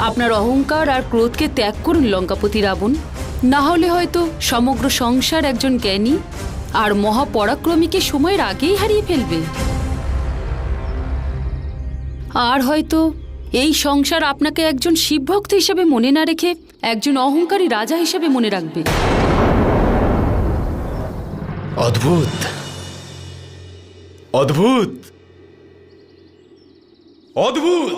আপনার অহংকার আর ক্রোধকে ত্যাগ করুন লঙ্কাপতি রাবণ, না হলে হয়তো সমগ্র সংসার একজন জ্ঞানী আর মহাপরাক্রমীকে সময়ের আগেই হারিয়ে ফেলবে। আর হয়তো এই সংসার আপনাকে একজন শিবভক্ত হিসেবে মনে না রেখে একজন অহংকারী রাজা হিসেবে মনে রাখবে। অদ্ভুত, অদ্ভুত, অদ্ভুত!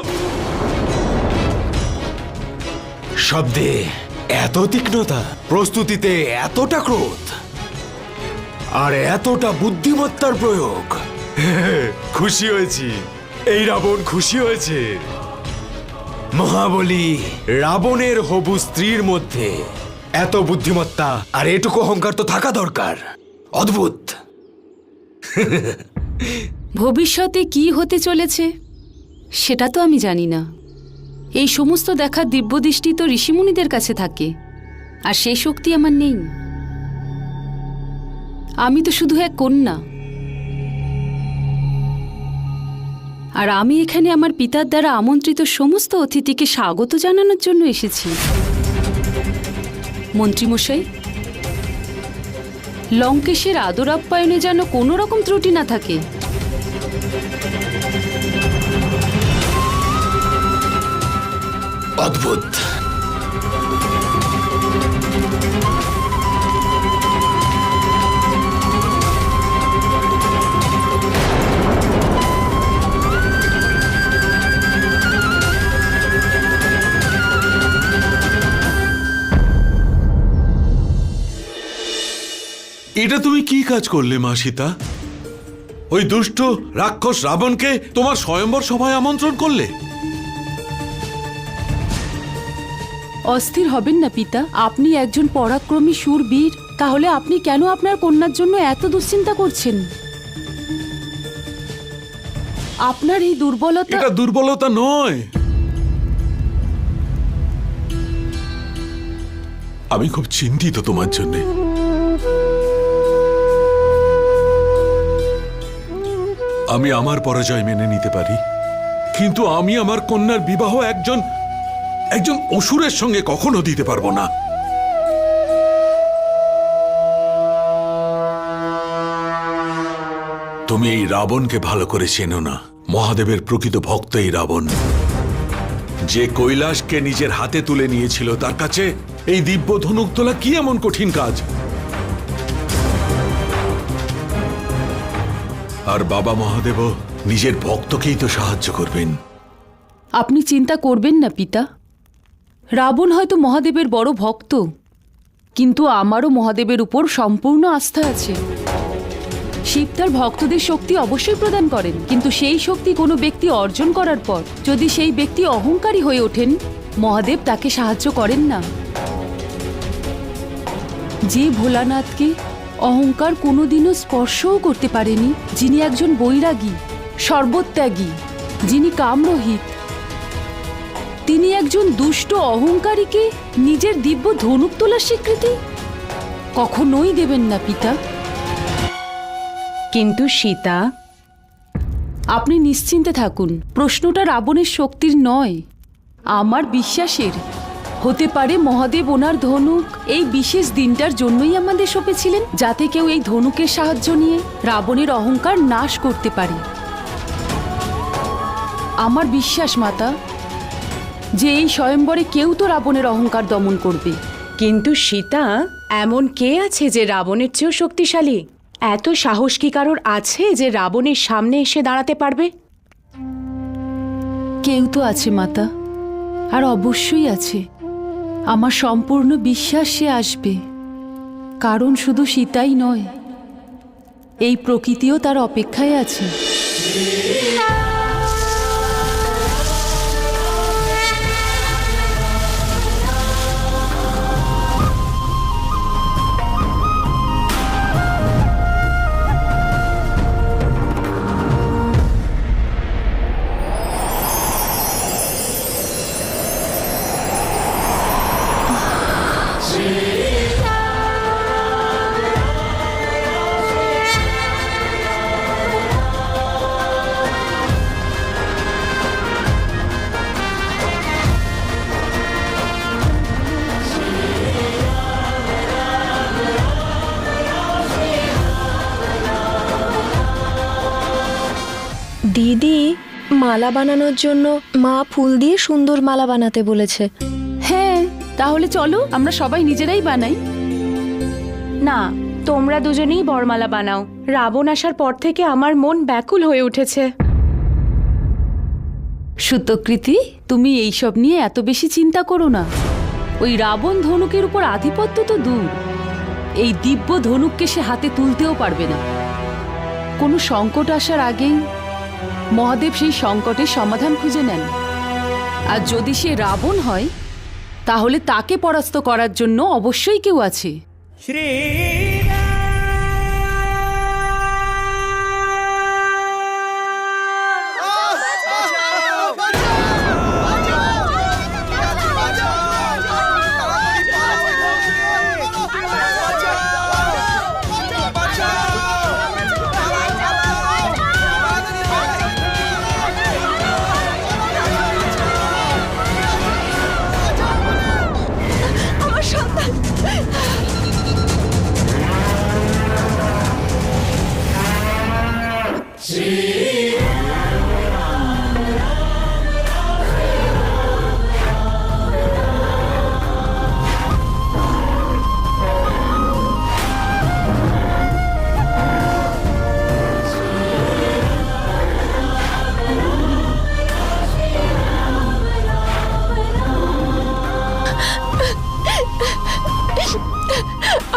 শব্দে এত তীক্ষ্ণতা, প্রস্তুতিতে এতটা ক্রোধ, আর এতটা বুদ্ধিমত্তার প্রয়োগ। খুশি হয়েছি, এই রাবণ খুশি হয়েছে। মহাবলী রাবণের হবু স্ত্রীর মধ্যে এত বুদ্ধিমত্তা আর এটুকু অহংকার তো থাকা দরকার। অদ্ভুত। ভবিষ্যতে কি হতে চলেছে সেটা তো আমি জানি না। এই সমস্ত দেখার দিব্যদৃষ্টি তো ঋষিমুনিদের কাছে থাকে, আর সেই শক্তি আমার নেই। আমি তো শুধু এক কন্যা, আর আমি এখানে আমার পিতার দ্বারা আমন্ত্রিত সমস্ত অতিথিকে স্বাগত জানানোর জন্য এসেছি। মন্ত্রীমশাই, লঙ্কেশের আদর আপ্যায়নে যেন কোনো রকম ত্রুটি না থাকে। অদ্ভুত। এটা তুমি কি কাজ করলে মা সীতা? ওই দুষ্ট রাক্ষস রাবণকে তোমার স্বয়ম্বর সভায় আমন্ত্রণ করলে? অস্থির হবেন না পিতা, আপনি একজন পরাক্রমী শূরবীর, তাহলে আপনি কেন আপনার কন্যার জন্য এত দুশ্চিন্তা করছেন? আপনার এই দুর্বলতা। এটা দুর্বলতা নয়, আমি খুব চিন্তিত তোমার জন্য। আমি আমার পরাজয় মেনে নিতে পারি, কিন্তু আমি আমার কন্যার বিবাহ একজন অসুরের সঙ্গে কখনো দিতে পারবো না। তুমি এই রাবণকে ভালো করে চেনো না। মহাদেবের প্রকৃত ভক্ত এই রাবণ, যে কৈলাসকে নিজের হাতে তুলে নিয়েছিল, তার কাছে এই দিব্য ধনুক তোলা কি এমন কঠিন কাজ? আর বাবা মহাদেবও নিজের ভক্তকেই তো সাহায্য করবেন। আপনি চিন্তা করবেন না পিতা, রাবণ হয়তো মহাদেবের বড় ভক্ত, কিন্তু আমারও মহাদেবের উপর সম্পূর্ণ আস্থা আছে। শিব তার ভক্তদের শক্তি অবশ্যই প্রদান করেন, কিন্তু সেই শক্তি কোনো ব্যক্তি অর্জন করার পর যদি সেই ব্যক্তি অহংকারী হয়ে ওঠেন, মহাদেব তাকে সাহায্য করেন না। যে ভোলানাথকে অহংকার কোনোদিনও স্পর্শও করতে পারেনি, যিনি একজন বৈরাগী, সর্বত্যাগী, যিনি কামরহিত, তিনি একজন দুষ্ট অহংকারীকে নিজের দিব্য ধনুক তোলার স্বীকৃতি কখনোই দেবেন না পিতা। কিন্তু সীতা, আপনি নিশ্চিন্তে থাকুন, প্রশ্নটা রাবণের শক্তির নয়, আমার বিশ্বাসের। হতে পারে মহাদেব ওনার ধনুক এই বিশেষ দিনটার জন্যই আমাদের সঁপেছিলেন, যাতে কেউ এই ধনুকের সাহায্য নিয়ে রাবণের অহংকার নাশ করতে পারে। আমার বিশ্বাস মাতা, যে এই স্বয়ম্বরে কেউ তো রাবণের অহংকার দমন করবে। কিন্তু সীতা, এমন কে আছে যে রাবণের চেয়েও শক্তিশালী? এত সাহস কি কারোর আছে যে রাবণের সামনে এসে দাঁড়াতে পারবে? কেউ তো আছে মাতা, আর অবশ্যই আছে। আমার সম্পূর্ণ বিশ্বাস সে আসবে, কারণ শুধু সীতাই নয়, এই প্রকৃতিও তার অপেক্ষায় আছে। দিদি, মালা বানানোর জন্য মা ফুল দিয়ে সুন্দর মালা বানাতে বলেছে। হ্যাঁ, তাহলে চলো আমরা সবাই নিজেরাই বানাই। না, তোমরা দুজনেই বরমালা বানাও। রাবণ আসার পর থেকে আমার মন ব্যাকুল হয়ে উঠেছে। সুতকৃতি, তুমি এইসব নিয়ে এত বেশি চিন্তা করো না। ওই রাবণ ধনুকের উপর আধিপত্য তো দূর, এই দিব্য ধনুককে সে হাতে তুলতেও পারবে না। কোনো সংকট আসার আগেই মহাদেব সেই সংকটের সমাধান খুঁজে নেন। আর যদি সে রাবণ হয়, তাহলে তাকে পরাস্ত করার জন্য অবশ্যই কেউ আছে।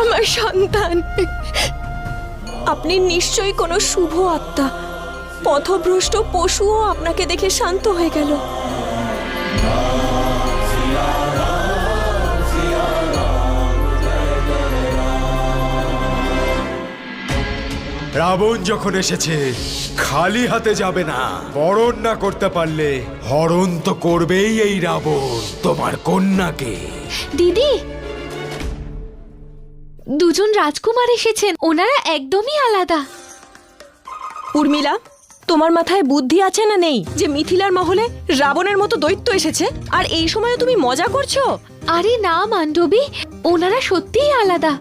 আমার সন্তান, আপনি নিশ্চয়ই কোনো শুভ আত্মা। পথভ্রষ্ট পশুও আপনাকে দেখে শান্ত হয়ে গেল। রাবণ যখন এসেছে, খালি হাতে যাবে না। বরণ না করতে পারলে হরণ তো করবেই এই রাবণ তোমার কন্যাকে। দিদি, দুজন রাজকুমার এসেছেন, ওনারা একদমই আলাদা। উর্মিলা, তোমার মাথায় বুদ্ধি আছে না নেই যে মিথিলার মহলে রাবণের মতো দৈত্য এসেছে, আর এই সময় তুমি মজা করছো? আরে না মান্ডবী, ওনারা সত্যিই আলাদা।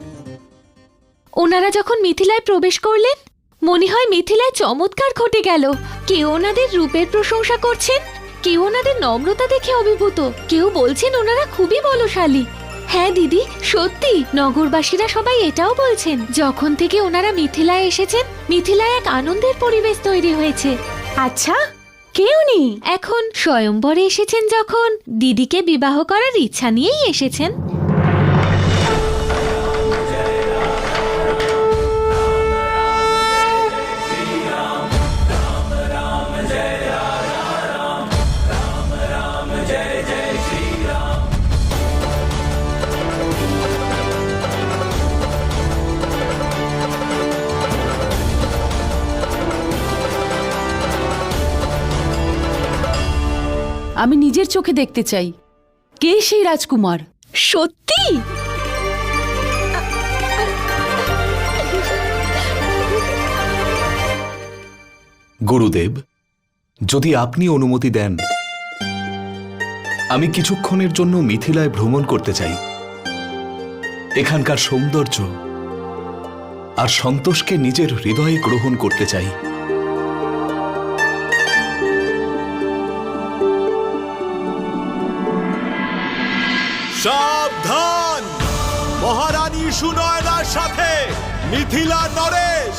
ওনারা যখন মিথিলায় প্রবেশ করলেন, মনে হয় মিথিলায় চমৎকার ঘটে গেল। কেউ ওনাদের রূপের প্রশংসা করছেন, কেউ ওনাদের নম্রতা দেখে অভিভূত, কেউ বলছেন ওনারা খুবই বলশালী। হ্যাঁ দিদি, সত্যি নগরবাসীরা সবাই এটাও বলছেন, যখন থেকে ওনারা মিথিলায় এসেছেন, মিথিলায় এক আনন্দের পরিবেশ তৈরি হয়েছে। আচ্ছা, কে উনি? এখন স্বয়ম্বরে এসেছেন যখন, দিদিকে বিবাহ করার ইচ্ছা নিয়েই এসেছেন। আমি নিজের চোখে দেখতে চাই কে সেই রাজকুমার। সত্যি? গুরুদেব, যদি আপনি অনুমতি দেন, আমি কিছুক্ষণের জন্য মিথিলায় ভ্রমণ করতে চাই। এখানকার সৌন্দর্য আর সন্তোষকে নিজের হৃদয়ে গ্রহণ করতে চাই। সাবধান! মহারানী সুনয়নার সাথে মিথিলা নরেশ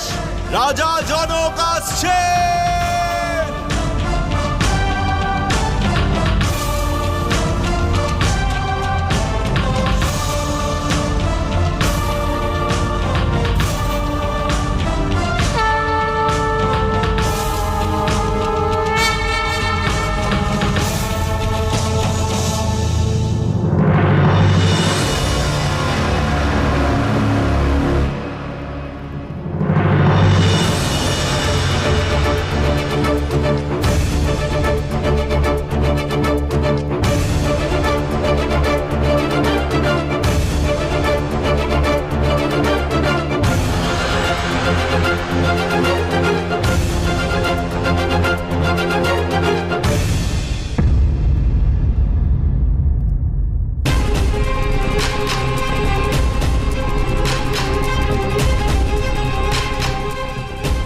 রাজা জনক আসছে।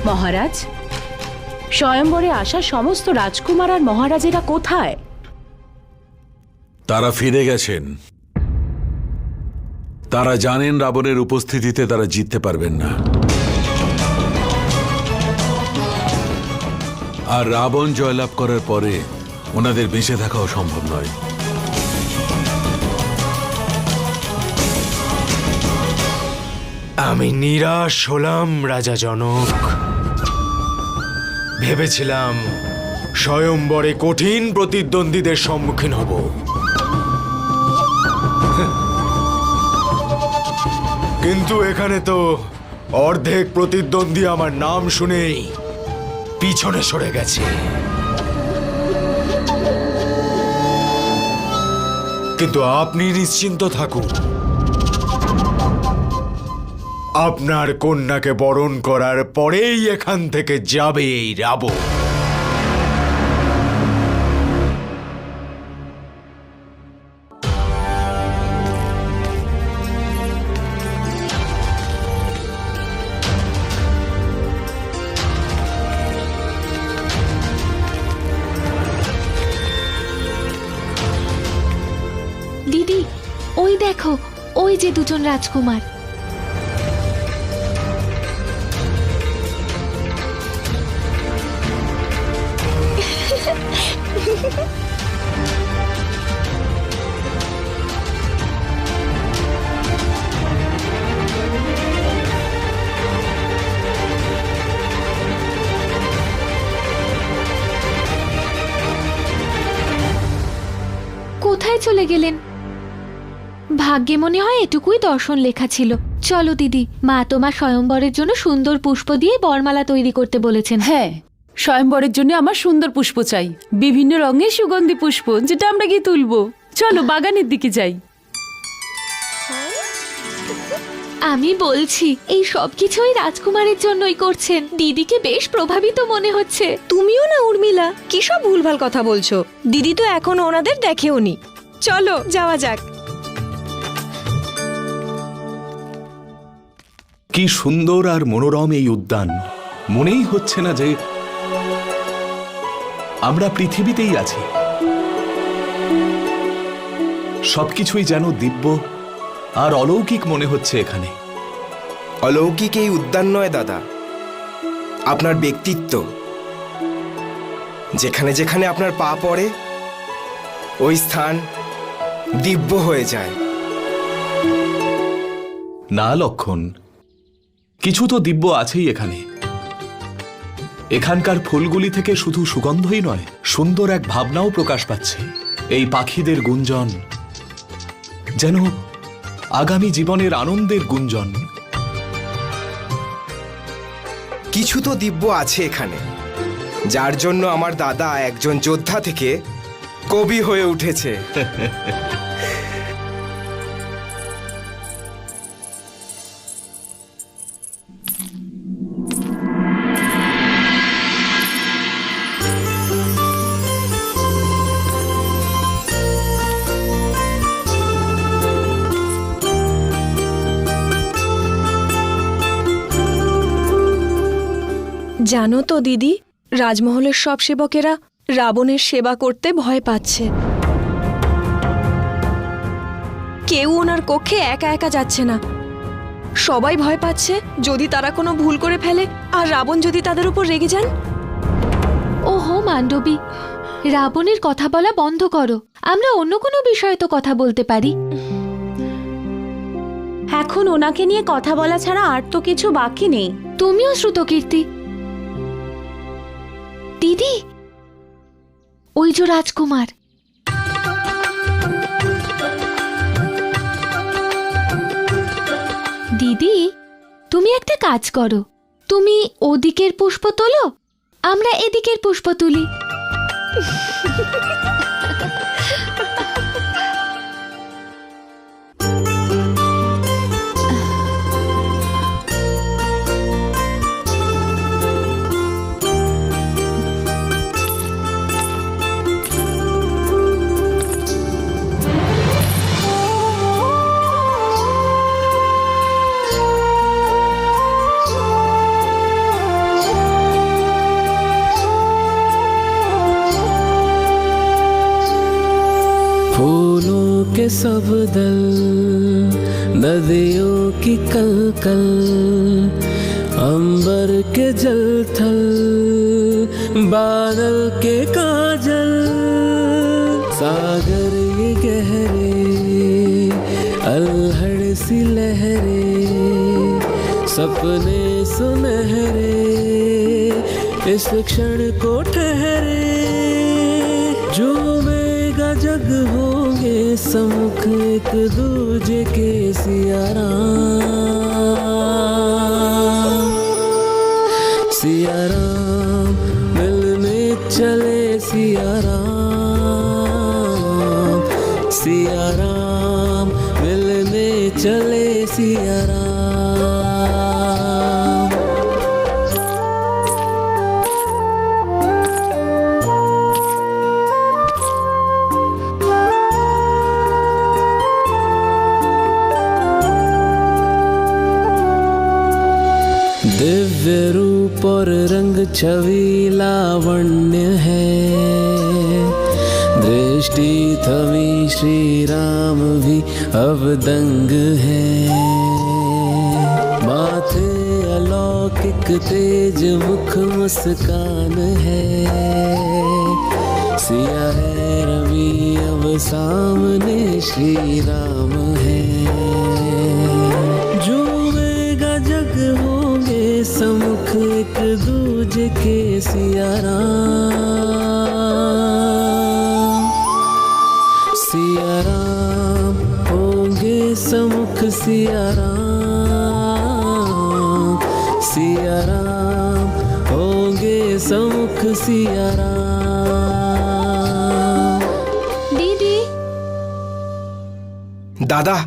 মহারাজ, স্বয়ংবরে আসা সমস্ত রাজকুমার আর মহারাজেরা কোথায়? তারা ফিরে গেছেন। তারা জানেন রাবণের উপস্থিতিতে তারা জিততে পারবেন না। আর রাবণ জয়লাভ করার পরে ওনাদের বেঁচে থাকাও সম্ভব নয়। আমি নিরাশ হলাম রাজা জনক। ভেবেছিলাম স্বয়ংবরে কঠিন প্রতিদ্বন্দ্বীদের সম্মুখীন হব, কিন্তু এখানে তো অর্ধেক প্রতিদ্বন্দ্বী আমার নাম শুনেই পিছনে সরে গেছে। কিন্তু আপনি নিশ্চিন্ত থাকুন, আপনার কন্যাকে বরণ করার পরেই এখান থেকে যাবে এই রাবণ। দিদি, ওই দেখো, ওই যে দুজন রাজকুমার। কোথায় চলে গেলেন? ভাগ্যে মনে হয় এটুকুই দর্শন লেখা ছিল। চলো দিদি, মা তোমার স্বয়ংবরের জন্য সুন্দর পুষ্প দিয়ে বরমালা তৈরি করতে বলেছেন। হ্যাঁ, স্বয়ংবরের জন্য আমার সুন্দর পুষ্প চাই, বিভিন্ন রঙের সুগন্ধি পুষ্প, যেটা আমরা গিয়ে তুলবো। চলো বাগানের দিকে যাই। আমি বলছি এই সব কিছুই রাজকুমারের জন্যই করছেন। দিদিকে বেশ প্রভাবিত মনে হচ্ছে। তুমিও না উর্মিলা, কি সব ভুলভাল কথা বলছো? দিদি তো এখনো ওনাদের দেখেওনি। চলো যাওয়া যাক। কি সুন্দর আর মনোরম এই উদ্যান। মনেই হচ্ছে না যে আমরা পৃথিবীতেই আছি। সবকিছুই যেন দিব্য আর অলৌকিক মনে হচ্ছে এখানে। অলৌকিক এই উদ্যান নয় দাদা, আপনার ব্যক্তিত্ব। যেখানে যেখানে আপনার পা পড়ে ওই স্থান দিব্য হয়ে যায়। না লক্ষণ, কিছু তো দিব্য আছেই এখানে। এখানকার ফুলগুলি থেকে শুধু সুগন্ধই নয়, সুন্দর এক ভাবনাও প্রকাশ পাচ্ছে। এই পাখিদের গুঞ্জন যেন আগামী জীবনের আনন্দের গুঞ্জন। কিছু তো দিব্য আছে এখানে, যার জন্য আমার দাদা একজন যোদ্ধা থেকে কবি হয়ে উঠেছে। জানো তো দিদি, রাজমহলের সব সেবকেরা রাবণের সেবা করতে ভয় পাচ্ছে। কেউ ওনার কক্ষে একা একা যাচ্ছে না। সবাই ভয় পাচ্ছে যদি তারা কোনো ভুল করে ফেলে আর রাবণ যদি তাদের উপর রেগে যান। ওহো মান্ডবী, রাবণের কথা বলা বন্ধ করো। আমরা অন্য কোনো বিষয়ে তো কথা বলতে পারি। এখন ওনাকে নিয়ে কথা বলা ছাড়া আর তো কিছু বাকি নেই। তুমিও শ্রুতকীর্তি। দিদি, ওই যে রাজকুমার। দিদি, তুমি একটা কাজ করো, তুমি ওদিকের পুষ্প তোলো, আমরা এদিকের পুষ্প তুলি। के सब दल, नदियों की कलकल, अंबर के जल थल, बादल के काजल, सागर ये गहरे, अल्हड़ सी लहरे, सपने सुनहरे, इस क्षण को ठहरे, झूमेगा जग होंगे समुख एक दूजे के सिया राम मिलने चले सिया राम मिलने चले सिया राम। दिव्य रूप और रंग छवि लावण्य है, दृष्टि थमी श्री राम भी अब दंग है, माथे अलौकिक तेज मुख मुस्कान है, सिया है रवि अब सामने श्री राम है, झूमेगा जग होंगे समुख एक दूजे के सिया राम होंगे समुख सिया राम होंगे समुख सिया राम। दीदी दादा,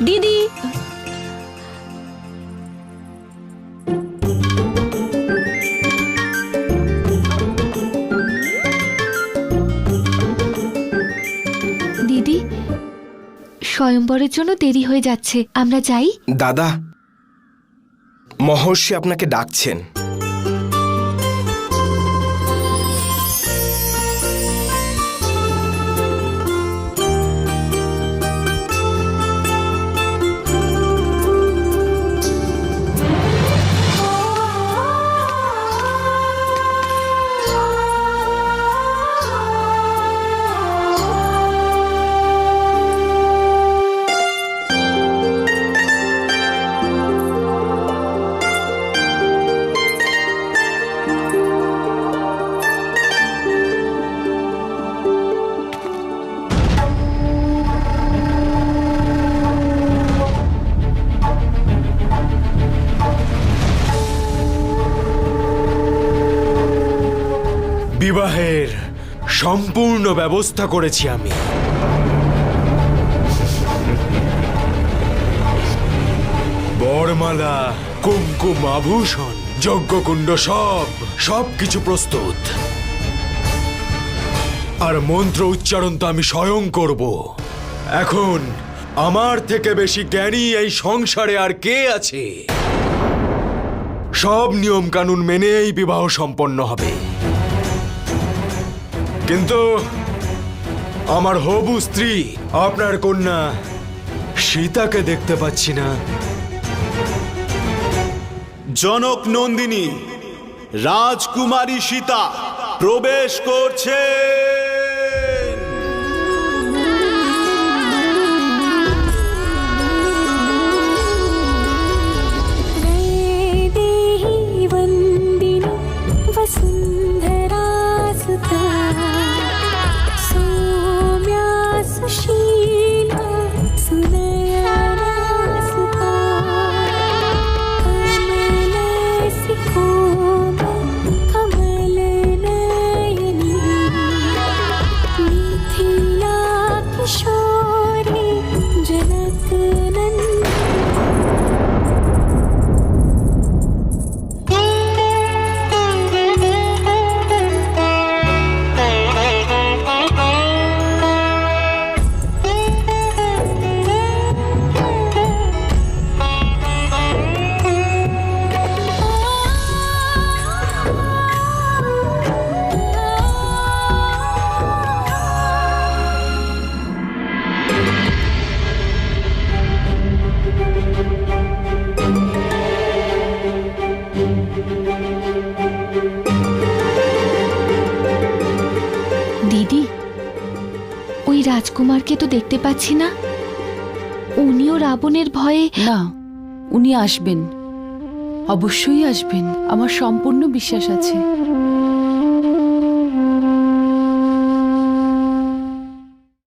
दीदी দিদি স্বয়ংবরের জন্য দেরি হয়ে যাচ্ছে, আমরা যাই। দাদা, মহর্ষি আপনাকে ডাকছেন। বিবাহের সম্পূর্ণ ব্যবস্থা করেছি আমি। বরমালা, কুমকুম, আভূষণ, যজ্ঞকুণ্ড সব কিছু প্রস্তুত। আর মন্ত্র উচ্চারণ তো আমি স্বয়ং করব। এখন আমার থেকে বেশি জ্ঞানী এই সংসারে আর কে আছে? সব নিয়ম কানুন মেনে এই বিবাহ সম্পন্ন হবে। কিন্তু আমার হবু স্ত্রী আপনার কন্যা সীতাকে দেখতে পাচ্ছি না। জনক নন্দিনী রাজকুমারী সীতা প্রবেশ করছে। রাজকুমারকে তো দেখতে পাচ্ছি না। উনিও রাবণের ভয়ে। না, উনি আসবেন, অবশ্যই আসবেন, আমার সম্পূর্ণ বিশ্বাস আছে।